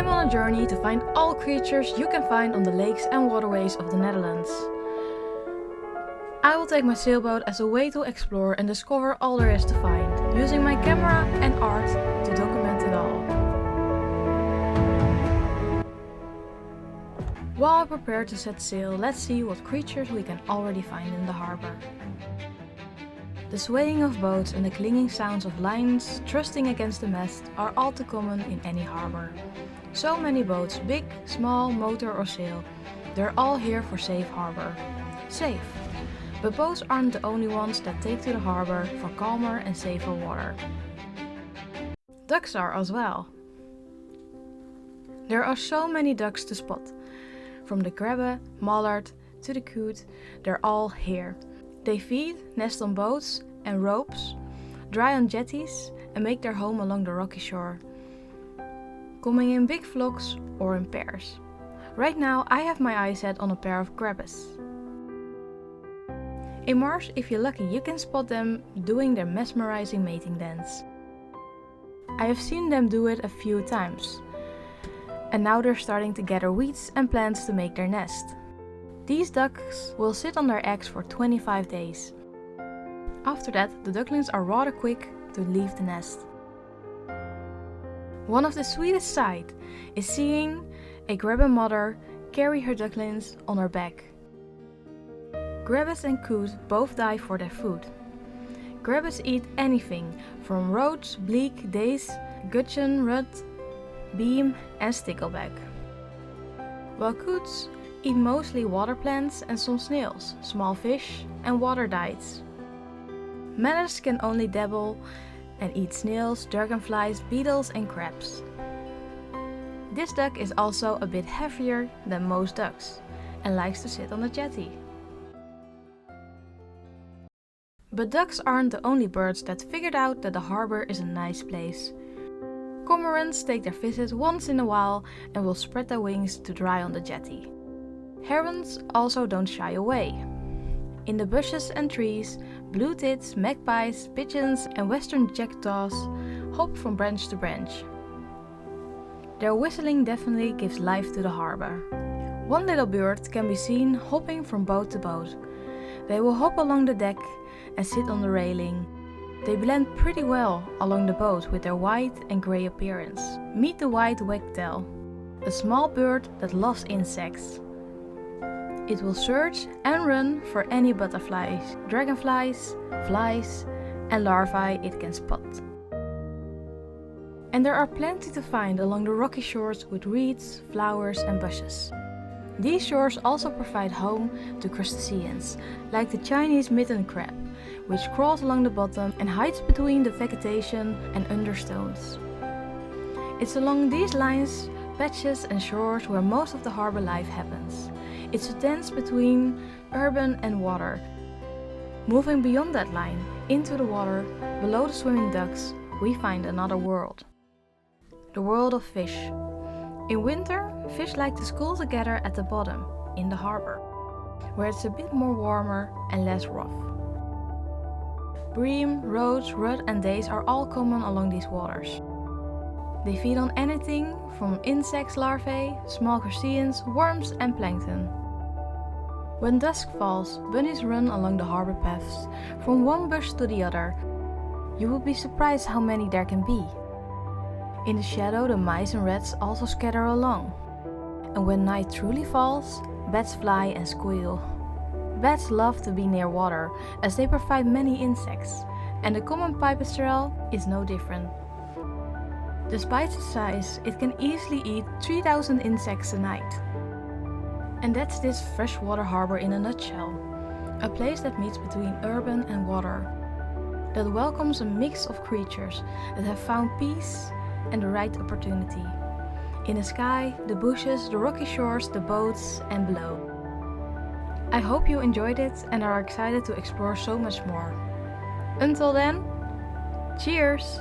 I'm on a journey to find all creatures you can find on the lakes and waterways of the Netherlands. I will take my sailboat as a way to explore and discover all there is to find, using my camera and art to document it all. While I prepare to set sail, let's see what creatures we can already find in the harbour. The swaying of boats and the clinging sounds of lines thrusting against the mast are all too common in any harbour. So many boats, big, small, motor or sail, they're all here for safe harbour. Safe. But boats aren't the only ones that take to the harbour for calmer and safer water. Ducks are as well. There are so many ducks to spot. From the crabbe, mallard to the coot, they're all here. They feed, nest on boats and ropes, dry on jetties and make their home along the rocky shore, coming in big flocks or in pairs. Right now I have my eye set on a pair of crabes. In March, if you're lucky, you can spot them doing their mesmerizing mating dance. I have seen them do it a few times, and now they're starting to gather weeds and plants to make their nest. These ducks will sit on their eggs for 25 days. After that, the ducklings are rather quick to leave the nest. One of the sweetest sights is seeing a crabbe mother carry her ducklings on her back. Crabes and coot both dive for their food. Crabes eat anything from roach, bleak, dace, gudgeon, rudd, beam and stickleback. While coots eat mostly water plants and some snails, small fish and water dites. Mallards can only dabble and eat snails, dragonflies, beetles and crabs. This duck is also a bit heavier than most ducks and likes to sit on the jetty. But ducks aren't the only birds that figured out that the harbour is a nice place. Cormorants take their visit once in a while and will spread their wings to dry on the jetty. Herons also don't shy away. In the bushes and trees, blue tits, magpies, pigeons and western jackdaws hop from branch to branch. Their whistling definitely gives life to the harbour. One little bird can be seen hopping from boat to boat. They will hop along the deck and sit on the railing. They blend pretty well along the boat with their white and grey appearance. Meet the white wagtail, a small bird that loves insects. It will search and run for any butterflies, dragonflies, flies and larvae it can spot. And there are plenty to find along the rocky shores with reeds, flowers and bushes. These shores also provide home to crustaceans, like the Chinese mitten crab, which crawls along the bottom and hides between the vegetation and under stones. It's along these lines, patches and shores where most of the harbour life happens. It's a dance between urban and water. Moving beyond that line, into the water, below the swimming ducks, we find another world. The world of fish. In winter, fish like to school together at the bottom, in the harbour, where it's a bit more warmer and less rough. Bream, roach, rudd and dace are all common along these waters. They feed on anything from insects, larvae, small crustaceans, worms and plankton. When dusk falls, bunnies run along the harbour paths, from one bush to the other. You would be surprised how many there can be. In the shadow, the mice and rats also scatter along. And when night truly falls, bats fly and squeal. Bats love to be near water, as they provide many insects, and the common pipistrelle is no different. Despite its size, it can easily eat 3,000 insects a night. And that's this freshwater harbour in a nutshell. A place that meets between urban and water, that welcomes a mix of creatures that have found peace and the right opportunity. In the sky, the bushes, the rocky shores, the boats and below. I hope you enjoyed it and are excited to explore so much more. Until then, cheers!